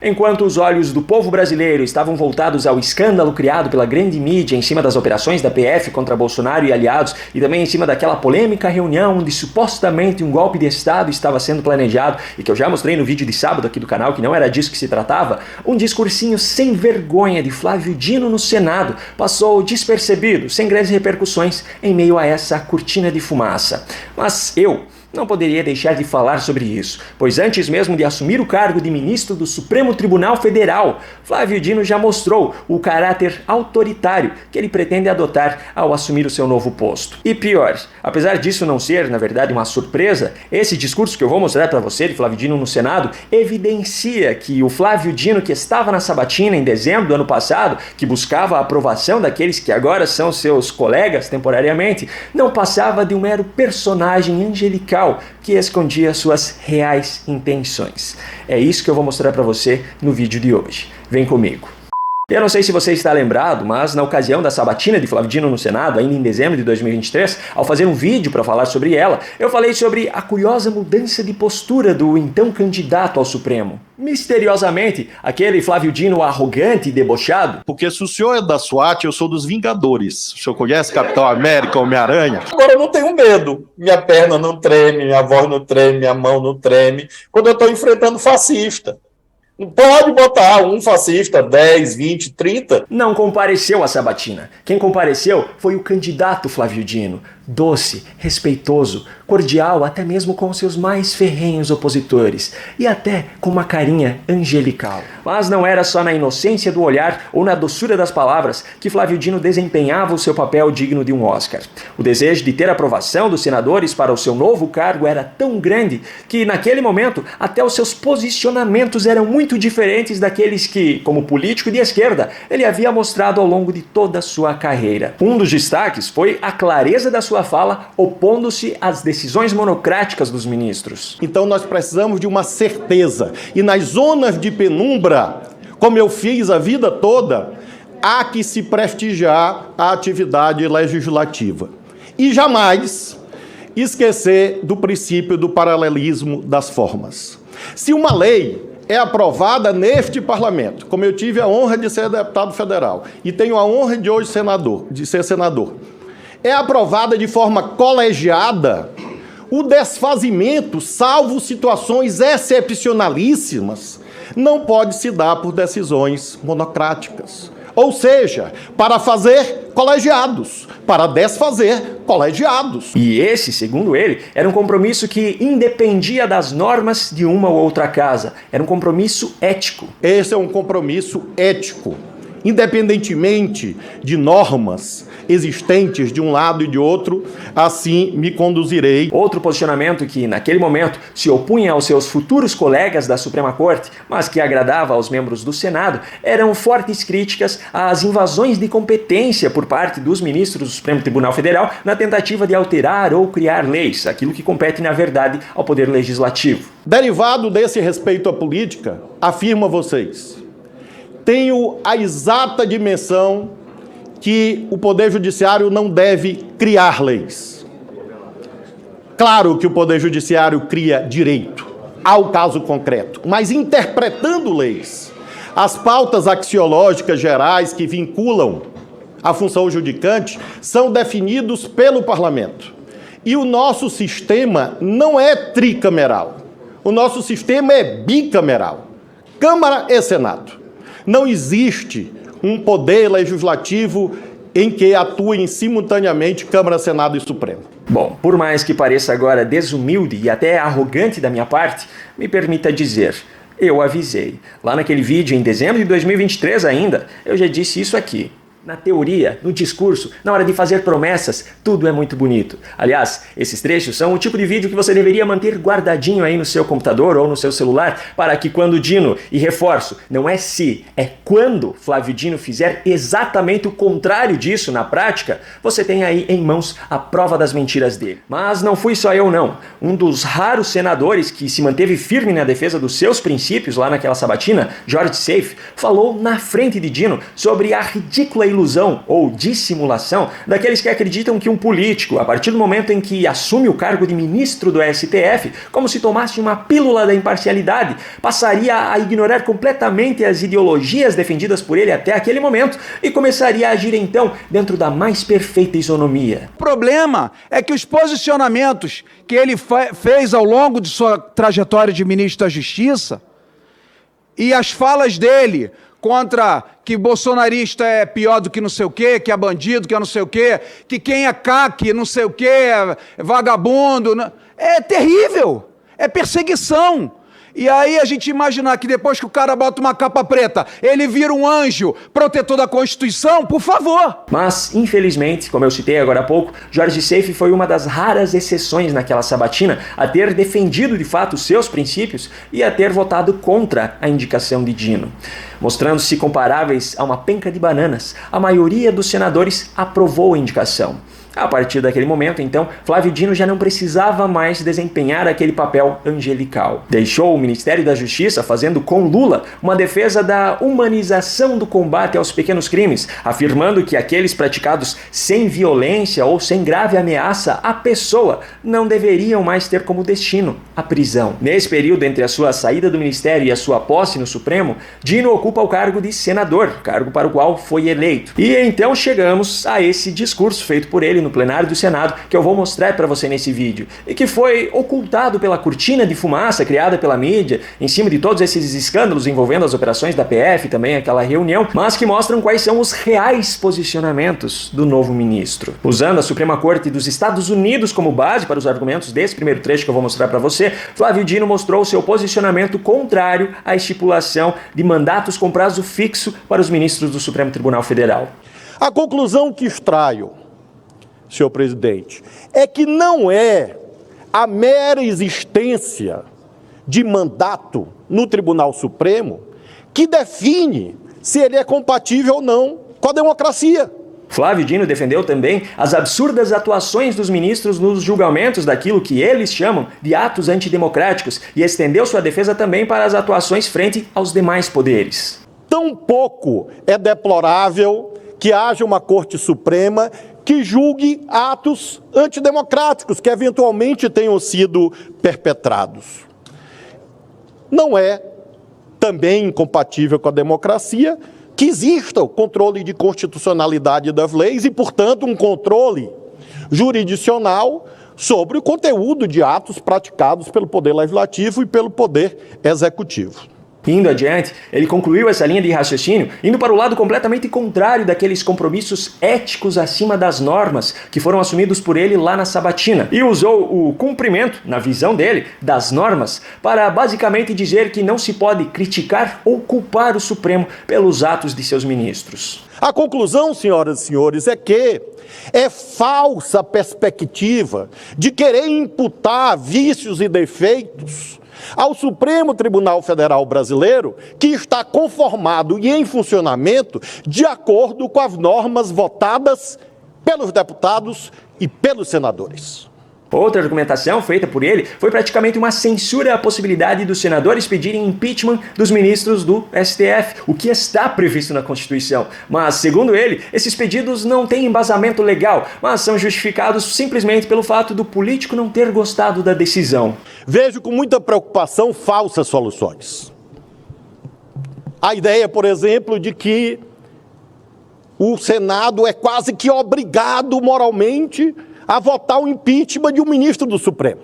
Enquanto os olhos do povo brasileiro estavam voltados ao escândalo criado pela grande mídia em cima das operações da PF contra Bolsonaro e aliados e também em cima daquela polêmica reunião onde supostamente um golpe de Estado estava sendo planejado e que eu já mostrei no vídeo de sábado aqui do canal que não era disso que se tratava, um discursinho sem vergonha de Flávio Dino no Senado passou despercebido, sem grandes repercussões, em meio a essa cortina de fumaça. Mas eu não poderia deixar de falar sobre isso, pois antes mesmo de assumir o cargo de ministro do Supremo Tribunal Federal, Flávio Dino já mostrou o caráter autoritário que ele pretende adotar ao assumir o seu novo posto. E pior, apesar disso não ser, na verdade, uma surpresa, esse discurso que eu vou mostrar para você de Flávio Dino no Senado evidencia que o Flávio Dino que estava na sabatina em dezembro do ano passado, que buscava a aprovação daqueles que agora são seus colegas temporariamente, não passava de um mero personagem angelical que escondia suas reais intenções. É isso que eu vou mostrar para você no vídeo de hoje. Vem comigo. Eu não sei se você está lembrado, mas na ocasião da sabatina de Flávio Dino no Senado, ainda em dezembro de 2023, ao fazer um vídeo para falar sobre ela, eu falei sobre a curiosa mudança de postura do então candidato ao Supremo. Misteriosamente, aquele Flávio Dino arrogante e debochado. Porque se o senhor é da SWAT, eu sou dos Vingadores. O senhor conhece Capitão América, Homem-Aranha? Agora eu não tenho medo. Minha perna não treme, minha voz não treme, minha mão não treme. Quando eu estou enfrentando fascista. Não pode botar um fascista, 10, 20, 30. Não compareceu à sabatina. Quem compareceu foi o candidato Flávio Dino. Doce, respeitoso, cordial até mesmo com seus mais ferrenhos opositores e até com uma carinha angelical. Mas não era só na inocência do olhar ou na doçura das palavras que Flávio Dino desempenhava o seu papel digno de um Oscar. O desejo de ter aprovação dos senadores para o seu novo cargo era tão grande que naquele momento até os seus posicionamentos eram muito diferentes daqueles que, como político de esquerda, ele havia mostrado ao longo de toda a sua carreira. Um dos destaques foi a clareza da sua fala opondo-se às decisões monocráticas dos ministros. Então nós precisamos de uma certeza. E nas zonas de penumbra, como eu fiz a vida toda, há que se prestigiar a atividade legislativa. E jamais esquecer do princípio do paralelismo das formas. Se uma lei é aprovada neste parlamento, como eu tive a honra de ser deputado federal e tenho a honra de hoje ser senador, é aprovada de forma colegiada, o desfazimento, salvo situações excepcionalíssimas, não pode se dar por decisões monocráticas. Ou seja, para fazer colegiados, para desfazer colegiados. E esse, segundo ele, era um compromisso que independia das normas de uma ou outra casa. Era um compromisso ético. Esse é um compromisso ético. Independentemente de normas existentes de um lado e de outro, assim me conduzirei. Outro posicionamento que, naquele momento, se opunha aos seus futuros colegas da Suprema Corte, mas que agradava aos membros do Senado, eram fortes críticas às invasões de competência por parte dos ministros do Supremo Tribunal Federal na tentativa de alterar ou criar leis, aquilo que compete, na verdade, ao Poder Legislativo. Derivado desse respeito à política, afirmo a vocês, tenho a exata dimensão que o Poder Judiciário não deve criar leis. Claro que o Poder Judiciário cria direito ao caso concreto, mas interpretando leis, as pautas axiológicas gerais que vinculam a função judicante são definidos pelo Parlamento. E o nosso sistema não é tricameral. O nosso sistema é bicameral. Câmara e Senado. Não existe um poder legislativo em que atuem simultaneamente Câmara, Senado e Supremo. Bom, por mais que pareça agora desumilde e até arrogante da minha parte, me permita dizer, eu avisei. Lá naquele vídeo, em dezembro de 2023 ainda, eu já disse isso aqui. Na teoria, no discurso, na hora de fazer promessas, tudo é muito bonito. Aliás, esses trechos são o tipo de vídeo que você deveria manter guardadinho aí no seu computador ou no seu celular, para que quando Dino, e reforço, não é se, é quando Flávio Dino fizer exatamente o contrário disso na prática, você tenha aí em mãos a prova das mentiras dele. Mas não fui só eu não. Um dos raros senadores que se manteve firme na defesa dos seus princípios lá naquela sabatina, Jorge Seif, falou na frente de Dino sobre a ridícula ilusão ou dissimulação daqueles que acreditam que um político, a partir do momento em que assume o cargo de ministro do STF, como se tomasse uma pílula da imparcialidade, passaria a ignorar completamente as ideologias defendidas por ele até aquele momento e começaria a agir então dentro da mais perfeita isonomia. O problema é que os posicionamentos que ele fez ao longo de sua trajetória de ministro da Justiça e as falas dele contra que bolsonarista é pior do que não sei o quê, que é bandido, que é não sei o quê, que quem é caque, não sei o quê, é vagabundo, é terrível, é perseguição. E aí a gente imaginar que depois que o cara bota uma capa preta, ele vira um anjo protetor da Constituição, por favor. Mas, infelizmente, como eu citei agora há pouco, Jorge Seife foi uma das raras exceções naquela sabatina a ter defendido de fato seus princípios e a ter votado contra a indicação de Dino. Mostrando-se comparáveis a uma penca de bananas, a maioria dos senadores aprovou a indicação. A partir daquele momento, então, Flávio Dino já não precisava mais desempenhar aquele papel angelical. Deixou o Ministério da Justiça fazendo com Lula uma defesa da humanização do combate aos pequenos crimes, afirmando que aqueles praticados sem violência ou sem grave ameaça à pessoa não deveriam mais ter como destino a prisão. Nesse período entre a sua saída do Ministério e a sua posse no Supremo, Dino ocupa o cargo de senador, cargo para o qual foi eleito. E então chegamos a esse discurso feito por ele no plenário do Senado, que eu vou mostrar para você nesse vídeo, e que foi ocultado pela cortina de fumaça criada pela mídia, em cima de todos esses escândalos envolvendo as operações da PF, também aquela reunião, mas que mostram quais são os reais posicionamentos do novo ministro. Usando a Suprema Corte dos Estados Unidos como base para os argumentos desse primeiro trecho que eu vou mostrar para você, Flávio Dino mostrou seu posicionamento contrário à estipulação de mandatos com prazo fixo para os ministros do Supremo Tribunal Federal. A conclusão que extraio, senhor presidente, é que não é a mera existência de mandato no Tribunal Supremo que define se ele é compatível ou não com a democracia. Flávio Dino defendeu também as absurdas atuações dos ministros nos julgamentos daquilo que eles chamam de atos antidemocráticos e estendeu sua defesa também para as atuações frente aos demais poderes. Tampouco é deplorável que haja uma Corte Suprema que julgue atos antidemocráticos que eventualmente tenham sido perpetrados. Não é também incompatível com a democracia que exista o controle de constitucionalidade das leis e, portanto, um controle jurisdicional sobre o conteúdo de atos praticados pelo Poder Legislativo e pelo Poder Executivo. Indo adiante, ele concluiu essa linha de raciocínio indo para o lado completamente contrário daqueles compromissos éticos acima das normas que foram assumidos por ele lá na sabatina e usou o cumprimento, na visão dele, das normas para basicamente dizer que não se pode criticar ou culpar o Supremo pelos atos de seus ministros. A conclusão, senhoras e senhores, é que é falsa a perspectiva de querer imputar vícios e defeitos ao Supremo Tribunal Federal Brasileiro, que está conformado e em funcionamento de acordo com as normas votadas pelos deputados e pelos senadores. Outra argumentação feita por ele foi praticamente uma censura à possibilidade dos senadores pedirem impeachment dos ministros do STF, o que está previsto na Constituição. Mas, segundo ele, esses pedidos não têm embasamento legal, mas são justificados simplesmente pelo fato do político não ter gostado da decisão. Vejo com muita preocupação falsas soluções. A ideia, por exemplo, de que o Senado é quase que obrigado moralmente a votar o impeachment de um ministro do Supremo.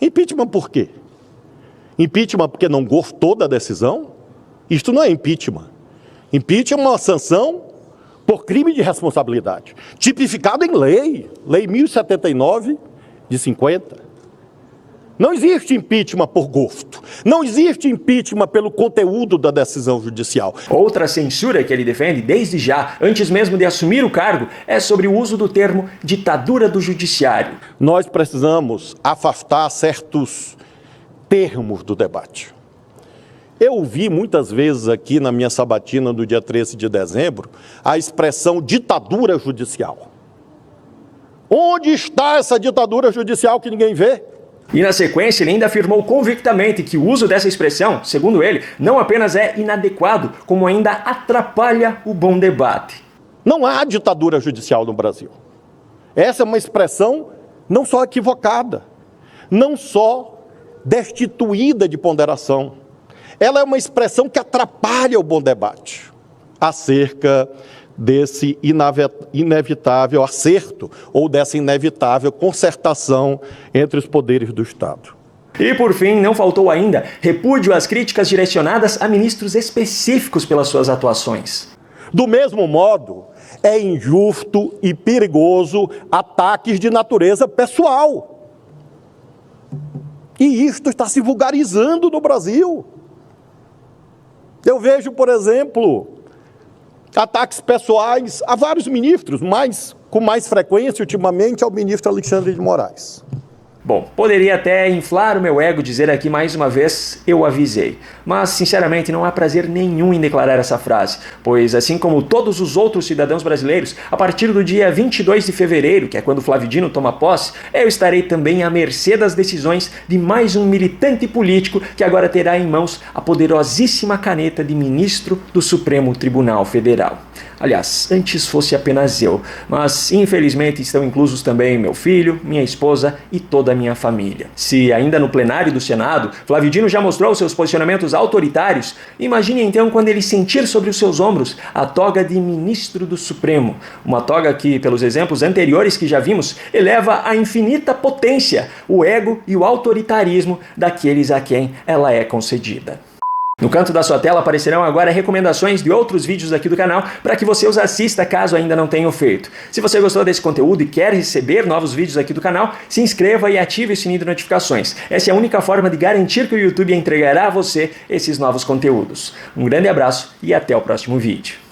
Impeachment por quê? Impeachment porque não gostou da decisão? Isto não é impeachment. Impeachment é uma sanção por crime de responsabilidade, tipificado em lei, Lei 1079 de 50. Não existe impeachment por gosto. Não existe impeachment pelo conteúdo da decisão judicial. Outra censura que ele defende desde já, antes mesmo de assumir o cargo, é sobre o uso do termo ditadura do judiciário. Nós precisamos afastar certos termos do debate. Eu ouvi muitas vezes aqui na minha sabatina do dia 13 de dezembro a expressão ditadura judicial. Onde está essa ditadura judicial que ninguém vê? E na sequência ele ainda afirmou convictamente que o uso dessa expressão, segundo ele, não apenas é inadequado, como ainda atrapalha o bom debate. Não há ditadura judicial no Brasil. Essa é uma expressão não só equivocada, não só destituída de ponderação. Ela é uma expressão que atrapalha o bom debate acerca desse inevitável acerto ou dessa inevitável concertação entre os poderes do Estado. E por fim, não faltou ainda repúdio às críticas direcionadas a ministros específicos pelas suas atuações. Do mesmo modo, é injusto e perigoso ataques de natureza pessoal. E isto está se vulgarizando no Brasil. Eu vejo, por exemplo, ataques pessoais a vários ministros, mas com mais frequência ultimamente ao ministro Alexandre de Moraes. Bom, poderia até inflar o meu ego dizer aqui mais uma vez, eu avisei. Mas, sinceramente, não há prazer nenhum em declarar essa frase, pois, assim como todos os outros cidadãos brasileiros, a partir do dia 22 de fevereiro, que é quando Flávio Dino toma posse, eu estarei também à mercê das decisões de mais um militante político que agora terá em mãos a poderosíssima caneta de ministro do Supremo Tribunal Federal. Aliás, antes fosse apenas eu, mas infelizmente estão inclusos também meu filho, minha esposa e toda a minha família. Se ainda no plenário do Senado, Flávio Dino já mostrou seus posicionamentos autoritários, imagine então quando ele sentir sobre os seus ombros a toga de ministro do Supremo, uma toga que, pelos exemplos anteriores que já vimos, eleva à infinita potência o ego e o autoritarismo daqueles a quem ela é concedida. No canto da sua tela aparecerão agora recomendações de outros vídeos aqui do canal para que você os assista caso ainda não tenha feito. Se você gostou desse conteúdo e quer receber novos vídeos aqui do canal, se inscreva e ative o sininho de notificações. Essa é a única forma de garantir que o YouTube entregará a você esses novos conteúdos. Um grande abraço e até o próximo vídeo.